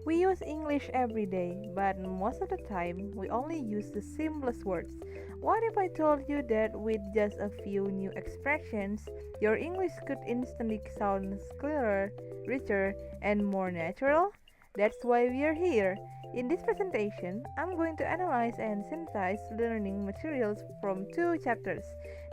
We use English every day, but most of the time we only use the simplest words. What if I told you that with just a few new expressions, your English could instantly sound clearer, richer, and more natural? That's why we are here. In this presentation, I'm going to analyze and synthesize learning materials from two chapters.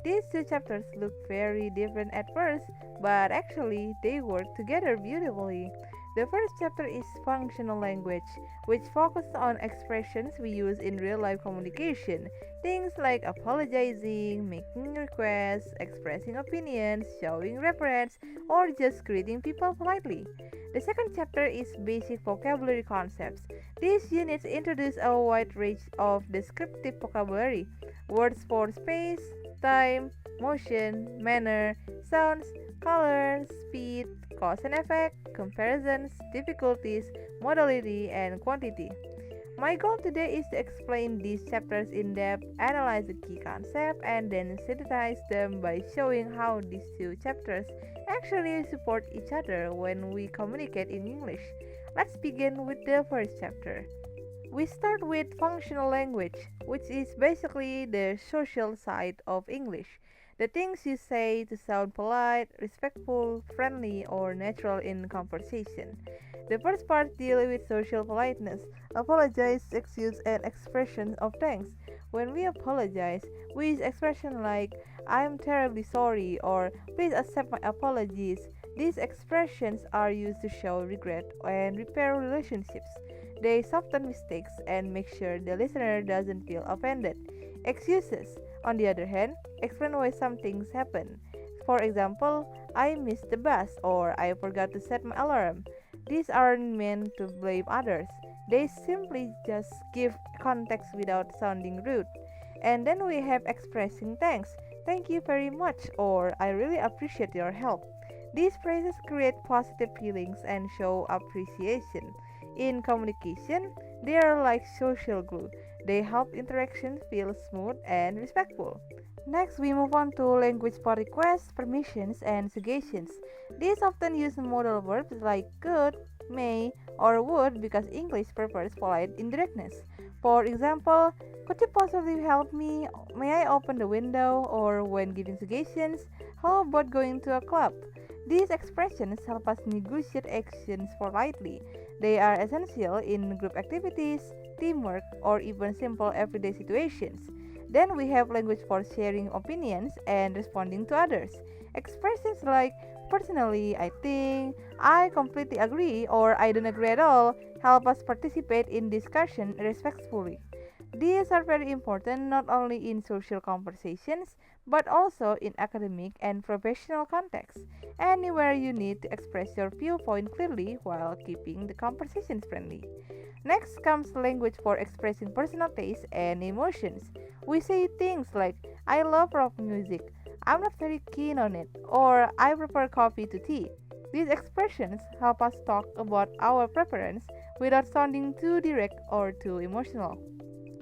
These two chapters look very different at first, but actually they work together beautifully. The first chapter is functional language, which focuses on expressions we use in real life communication. Things like apologizing, making requests, expressing opinions, showing reference, or just greeting people politely. The second chapter is basic vocabulary concepts. These units introduce a wide range of descriptive vocabulary, words for space, time, motion, manner, sounds, color, speed, cause and effect, comparisons, difficulties, modality, and quantity. My goal today is to explain these chapters in depth, analyze the key concepts, and then synthesize them by showing how these two chapters actually support each other when we communicate in English. Let's begin with the first chapter. We start with functional language, which is basically the social side of English. The things you say to sound polite, respectful, friendly, or natural in conversation. The first part deals with social politeness, apologize, excuse, and expressions of thanks. When we apologize, we use expressions like "I'm terribly sorry" or "please accept my apologies." These expressions are used to show regret and repair relationships. They soften mistakes and make sure the listener doesn't feel offended. Excuses, on the other hand, explain why some things happen. For example, I missed the bus or I forgot to set my alarm. These aren't meant to blame others. They simply just give context without sounding rude. And then we have expressing thanks. Thank you very much or I really appreciate your help. These phrases create positive feelings and show appreciation. In communication, they are like social glue. They help interactions feel smooth and respectful. Next, we move on to language for requests, permissions, and suggestions. These often use modal verbs like could, may, or would because English prefers polite indirectness. For example, could you possibly help me? May I open the window? Or when giving suggestions, how about going to a club? These expressions help us negotiate actions politely. They are essential in group activities, teamwork, or even simple everyday situations. Then we have language for sharing opinions and responding to others. Expressions like personally, I think, I completely agree, or I don't agree at all help us participate in discussion respectfully. These are very important not only in social conversations but also in academic and professional contexts. Anywhere you need to express your viewpoint clearly while keeping the conversations friendly. Next comes language for expressing personal taste and emotions. We say things like, I love rock music, I'm not very keen on it, or I prefer coffee to tea. These expressions help us talk about our preference without sounding too direct or too emotional.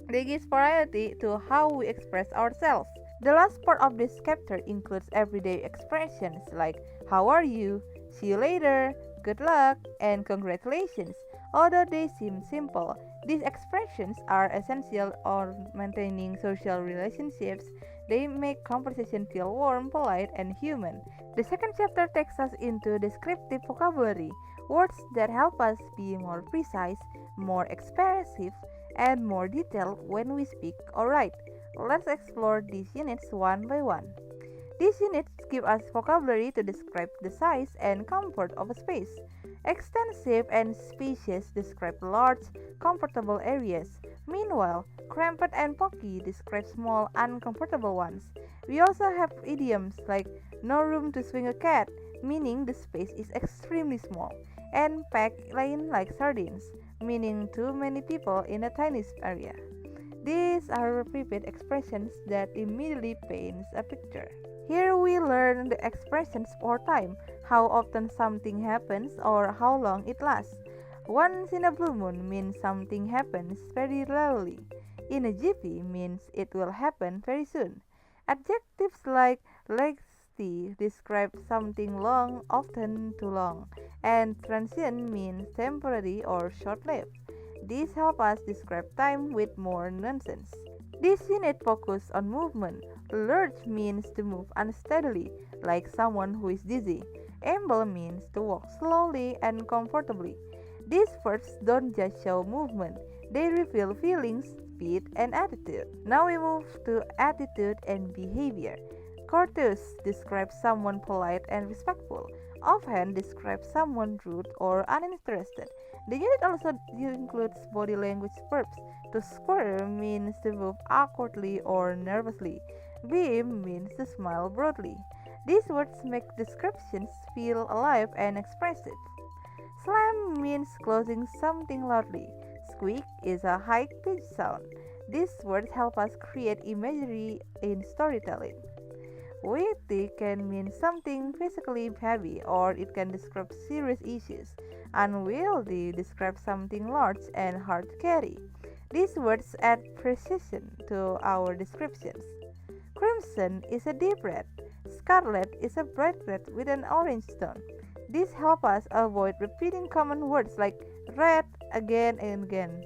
They give variety to how we express ourselves. The last part of this chapter includes everyday expressions like how are you, see you later, good luck, and congratulations. Although they seem simple, these expressions are essential for maintaining social relationships. They make conversation feel warm, polite, and human. The second chapter takes us into descriptive vocabulary, words that help us be more precise, more expressive, and more detailed when we speak or write. Let's explore these units one by one. These units give us vocabulary to describe the size and comfort of a space. Extensive and spacious describe large, comfortable areas. Meanwhile, cramped and pokey describe small, uncomfortable ones. We also have idioms like no room to swing a cat, meaning the space is extremely small, and packed in like sardines, meaning too many people in a tiny area. These are repeated expressions that immediately paints a picture. Here we learn the expressions for time, how often something happens or how long it lasts. Once in a blue moon means something happens very rarely. In a jiffy means it will happen very soon. Adjectives like Lengthy describes something long, often too long, and transient means temporary or short-lived. These help us describe time with more nuance. This unit focus on movement. Lurch means to move unsteadily, like someone who is dizzy. Amble means to walk slowly and comfortably. These verbs don't just show movement, they reveal feelings, speed, and attitude. Now we move to attitude and behavior. Courteous describes someone polite and respectful. Offhand describes someone rude or uninterested. The unit also includes body language verbs. To squirm means to move awkwardly or nervously. Beam means to smile broadly. These words make descriptions feel alive and expressive. Slam means closing something loudly. Squeak is a high pitched sound. These words help us create imagery in storytelling. Weighty can mean something physically heavy or it can describe serious issues. Unwieldy describes something large and hard to carry. These words add precision to our descriptions. Crimson is a deep red. Scarlet is a bright red with an orange tone. These help us avoid repeating common words like red again and again.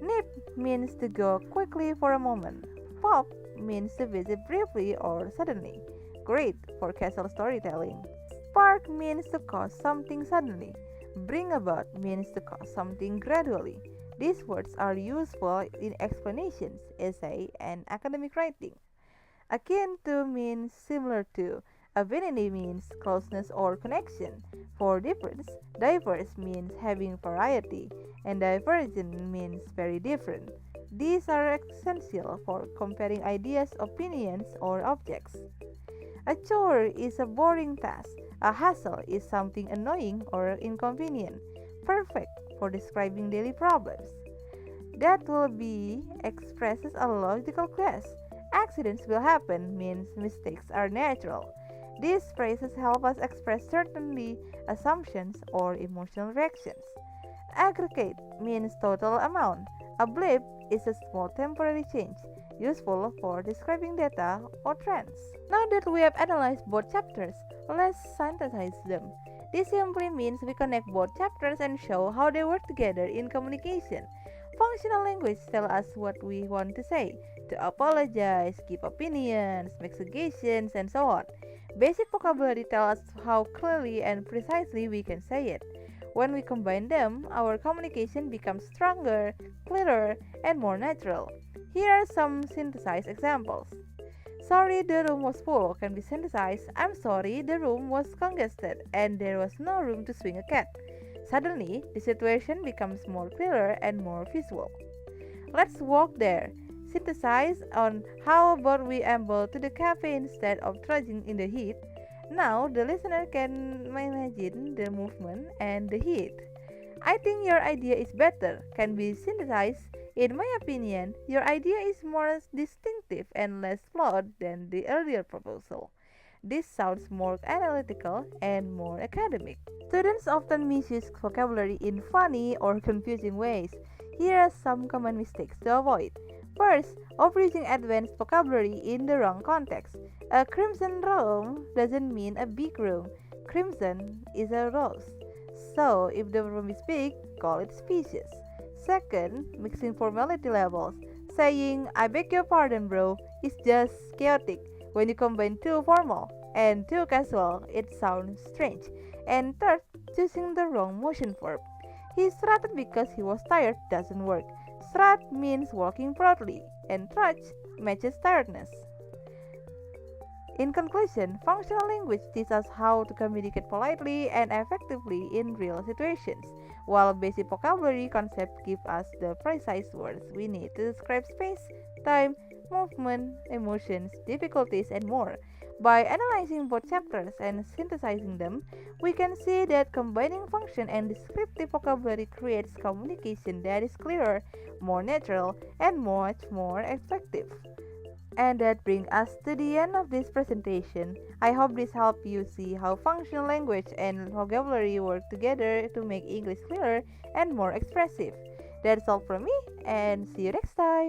Nip means to go quickly for a moment. Pop means to visit briefly or suddenly. Great for casual storytelling. Spark means to cause something suddenly. Bring about means to cause something gradually. These words are useful in explanations, essay, and academic writing. Akin to means similar to. Affinity means closeness or connection. For difference, diverse means having variety, and divergent means very different. These are essential for comparing ideas, opinions, or objects. A chore is a boring task. A hassle is something annoying or inconvenient. Perfect for describing daily problems. That will be expresses a logical guess. Accidents will happen means mistakes are natural. These phrases help us express certainty, assumptions, or emotional reactions. Aggregate means total amount. A blip is a small temporary change, useful for describing data or trends. Now that we have analyzed both chapters, let's synthesize them. This simply means we connect both chapters and show how they work together in communication. Functional language tells us what we want to say, to apologize, give opinions, make suggestions, and so on. Basic vocabulary tells us how clearly and precisely we can say it. When we combine them, our communication becomes stronger, clearer, and more natural. Here are some synthesized examples. Sorry the room was full can be synthesized. I'm sorry the room was congested and there was no room to swing a cat. Suddenly, the situation becomes more clearer and more visual. Let's walk there. Synthesize on how about we amble to the cafe instead of trudging in the heat. Now the listener can imagine the movement and the heat. I think your idea is better can be synthesized. In my opinion, your idea is more distinctive and less flawed than the earlier proposal. This sounds more analytical and more academic. Students often misuse vocabulary in funny or confusing ways. Here are some common mistakes to avoid. First, overusing advanced vocabulary in the wrong context. A crimson room doesn't mean a big room. Crimson is a rose. So, if the room is big, call it spacious. Second, mixing formality levels. Saying, I beg your pardon, bro, is just chaotic. When you combine too formal and too casual, it sounds strange. And third, choosing the wrong motion verb. He strutted because he was tired doesn't work. Strut means walking proudly, and trudge matches tiredness. In conclusion, functional language teaches us how to communicate politely and effectively in real situations, while basic vocabulary concepts give us the precise words we need to describe space, time, movement, emotions, difficulties, and more. By analyzing both chapters and synthesizing them, we can see that combining function and descriptive vocabulary creates communication that is clearer, more natural, and much more effective. And that brings us to the end of this presentation. I hope this helped you see how functional language and vocabulary work together to make English clearer and more expressive. That's all from me, and see you next time.